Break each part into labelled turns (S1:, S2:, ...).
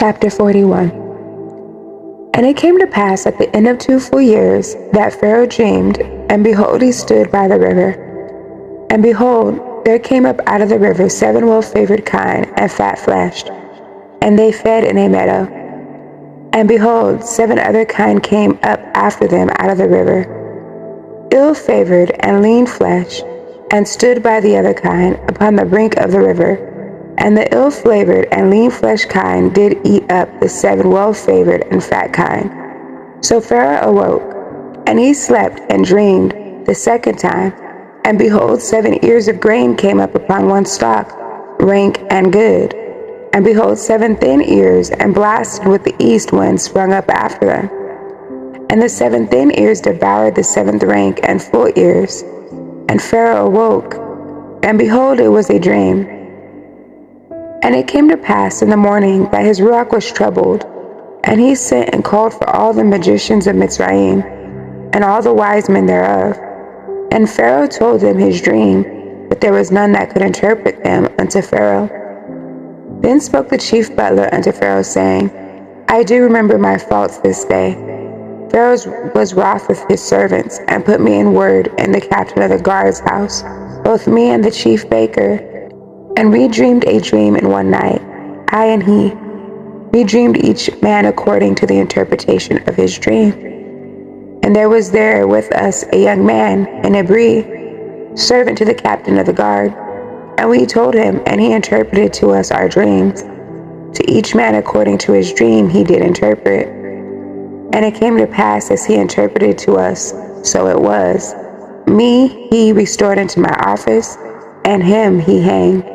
S1: Chapter 41. And it came to pass at the end of 2 full years that Pharaoh dreamed, and behold, he stood by the river. And behold, there came up out of the river 7 well-favored kine and fat-fleshed, and they fed in a meadow. And behold, 7 other kine came up after them out of the river, ill-favored and lean-fleshed, and stood by the other kine upon the brink of the river. And the ill-flavored and lean-fleshed kine did eat up the 7 well-favored and fat kine. So Pharaoh awoke, and he slept and dreamed the second time. And behold, 7 ears of grain came up upon one stalk, rank and good. And behold, 7 thin ears and blasted with the east wind sprung up after them. And the 7 thin ears devoured the 7th rank and full ears. And Pharaoh awoke, and behold, it was a dream. And it came to pass in the morning that his ruach was troubled, and he sent and called for all the magicians of Mitzrayim, and all the wise men thereof. And Pharaoh told them his dream, but there was none that could interpret them unto Pharaoh. Then spoke the chief butler unto Pharaoh, saying, I do remember my faults this day. Pharaoh was wroth with his servants, and put me in ward in the captain of the guard's house, both me and the chief baker. And we dreamed a dream in one night, I and he. We dreamed each man according to the interpretation of his dream. And there was there with us a young man, an Hebrew, servant to the captain of the guard. And we told him, and he interpreted to us our dreams. To each man according to his dream he did interpret. And it came to pass as he interpreted to us, so it was. Me he restored into my office, and him he hanged.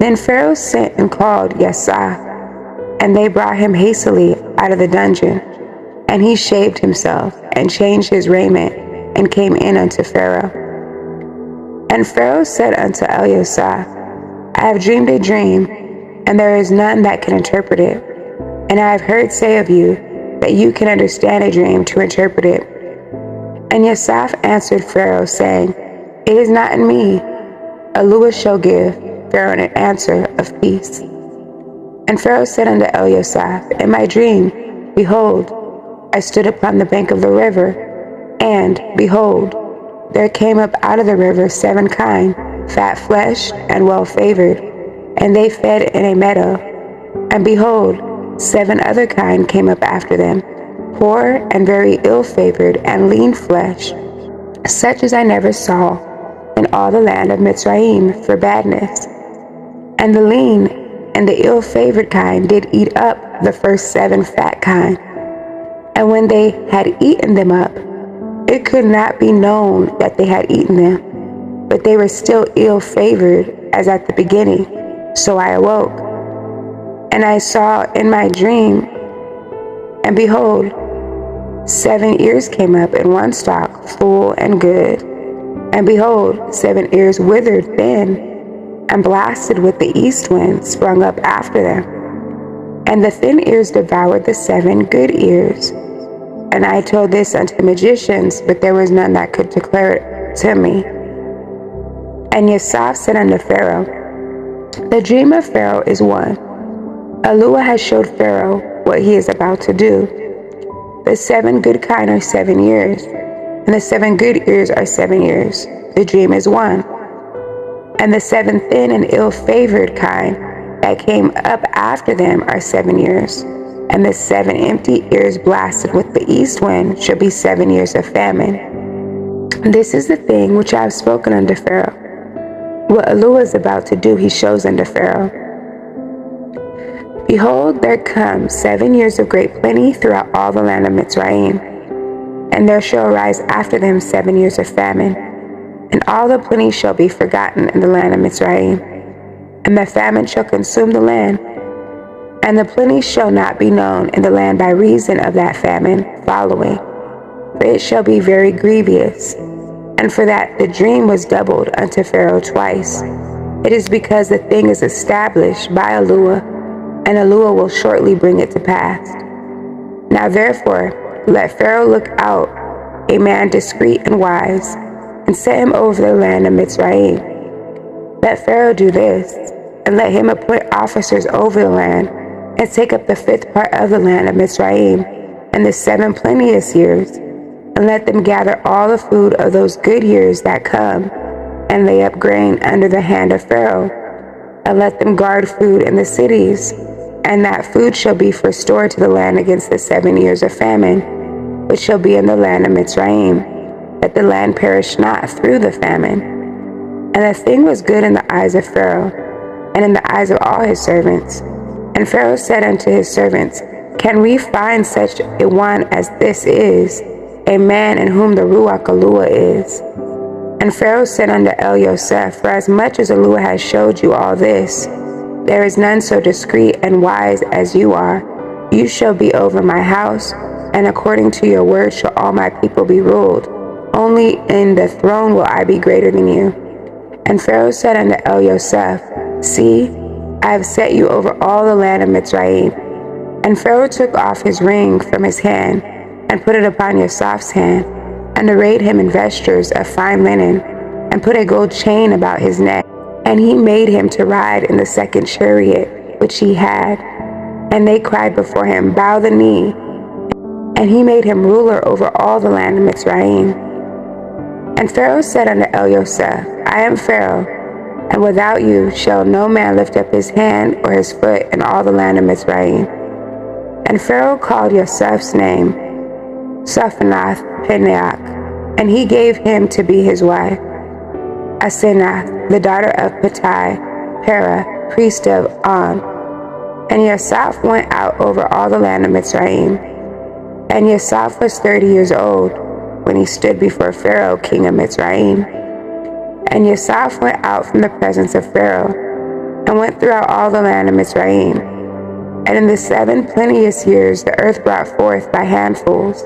S1: Then Pharaoh sent and called Yasah, and they brought him hastily out of the dungeon. And he shaved himself, and changed his raiment, and came in unto Pharaoh. And Pharaoh said unto Yasah, I have dreamed a dream, and there is none that can interpret it. And I have heard say of you, that you can understand a dream to interpret it. And Yasah answered Pharaoh, saying, It is not in me. Eluah shall give Pharaoh an answer of peace. And Pharaoh said unto Yasah, In my dream, behold, I stood upon the bank of the river, and, behold, there came up out of the river 7 kine, fat-fleshed and well-favored, and they fed in a meadow. And behold, 7 other kine came up after them, poor and very ill-favored and lean-fleshed, such as I never saw in all the land of Mitzrayim for badness. And the lean and the ill-favored kine did eat up the first 7 fat kine. And when they had eaten them up, it could not be known that they had eaten them, but they were still ill-favored as at the beginning. So I awoke, and I saw in my dream, and behold, 7 ears came up in one stalk, full and good. And behold, 7 ears withered thin, and blasted with the east wind sprung up after them. And the thin ears devoured the 7 good ears. And I told this unto the magicians, but there was none that could declare it to me. And Yasah said unto Pharaoh, The dream of Pharaoh is one. Eluah has showed Pharaoh what he is about to do. The 7 good kine are 7 years, and the 7 good ears are 7 years. The dream is one. And the 7 thin and ill-favored kine that came up after them are 7 years. And the 7 empty ears blasted with the east wind shall be 7 years of famine. This is the thing which I have spoken unto Pharaoh. What Eluah is about to do he shows unto Pharaoh. Behold, there come 7 years of great plenty throughout all the land of Mitzrayim. And there shall arise after them 7 years of famine. And all the plenty shall be forgotten in the land of Mitzrayim. And the famine shall consume the land. And the plenty shall not be known in the land by reason of that famine following. For it shall be very grievous. And for that the dream was doubled unto Pharaoh twice. It is because the thing is established by Eluah, and Eluah will shortly bring it to pass. Now therefore, let Pharaoh look out a man discreet and wise, and set him over the land of Mitzrayim. Let Pharaoh do this, and let him appoint officers over the land, and take up the fifth part of the land of Mizraim in the 7 plenteous years, and let them gather all the food of those good years that come, and lay up grain under the hand of Pharaoh, and let them guard food in the cities, and that food shall be for store to the land against the 7 years of famine, which shall be in the land of Mizraim, that the land perish not through the famine. And the thing was good in the eyes of Pharaoh, and in the eyes of all his servants. And Pharaoh said unto his servants, Can we find such a one as this is, a man in whom the Ruach Eluah is? And Pharaoh said unto El-Yosef, For as much as Eluah has showed you all this, there is none so discreet and wise as you are. You shall be over my house, and according to your word shall all my people be ruled. Only in the throne will I be greater than you. And Pharaoh said unto El-Yosef, See, I have set you over all the land of Mizraim. And Pharaoh took off his ring from his hand, and put it upon Yosef's hand, and arrayed him in vestures of fine linen, and put a gold chain about his neck. And he made him to ride in the second chariot which he had. And they cried before him, Bow the knee. And he made him ruler over all the land of Mizraim. And Pharaoh said unto El-Yosef, I am Pharaoh, and without you shall no man lift up his hand or his foot in all the land of Mizraim. And Pharaoh called Yosef's name Sophnath-Paneach, and he gave him to be his wife, Asenath, the daughter of Para, priest of On. And Yosef went out over all the land of Mizraim. And Yosef was 30 years old when he stood before Pharaoh, king of Mizraim. And Yosef went out from the presence of Pharaoh, and went throughout all the land of Mizraim. And in the 7 plenteous years the earth brought forth by handfuls.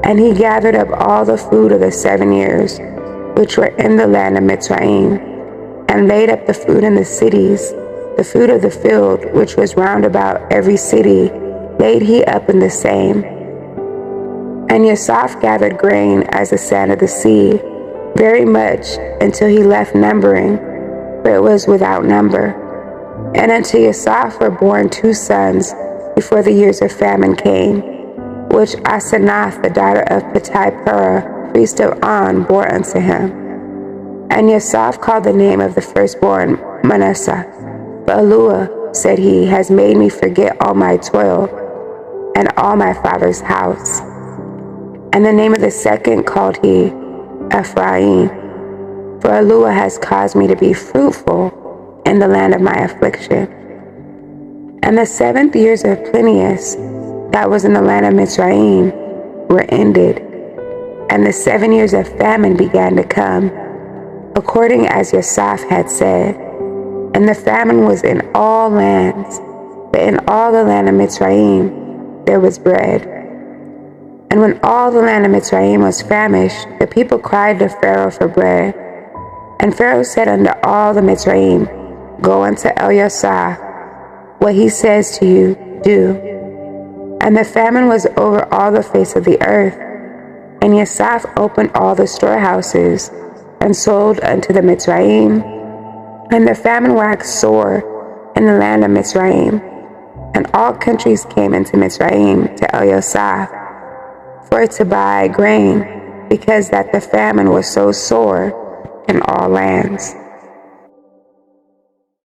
S1: And he gathered up all the food of the 7 years, which were in the land of Mizraim, and laid up the food in the cities. The food of the field, which was round about every city, laid he up in the same. And Yosef gathered grain as the sand of the sea, very much, until he left numbering, for it was without number. And unto Yosef were born 2 sons before the years of famine came, which Asenath, the daughter of Para, priest of On, bore unto him. And Yosef called the name of the firstborn Manasseh. But Eluah, said he, has made me forget all my toil and all my father's house. And the name of the second called he Ephraim, for Eluah has caused me to be fruitful in the land of my affliction. And the 7th years of plenteous that was in the land of Mizraim were ended, and the 7 years of famine began to come, according as Yosef had said. And the famine was in all lands, but in all the land of Mizraim there was bread. And when all the land of Mizraim was famished, the people cried to Pharaoh for bread. And Pharaoh said unto all the Mizraim, Go unto El-Yosef, what he says to you, do. And the famine was over all the face of the earth. And Yosef opened all the storehouses, and sold unto the Mizraim. And the famine waxed sore in the land of Mizraim. And all countries came into Mizraim to El-Yosef, for to buy grain, because that the famine was so sore in all lands.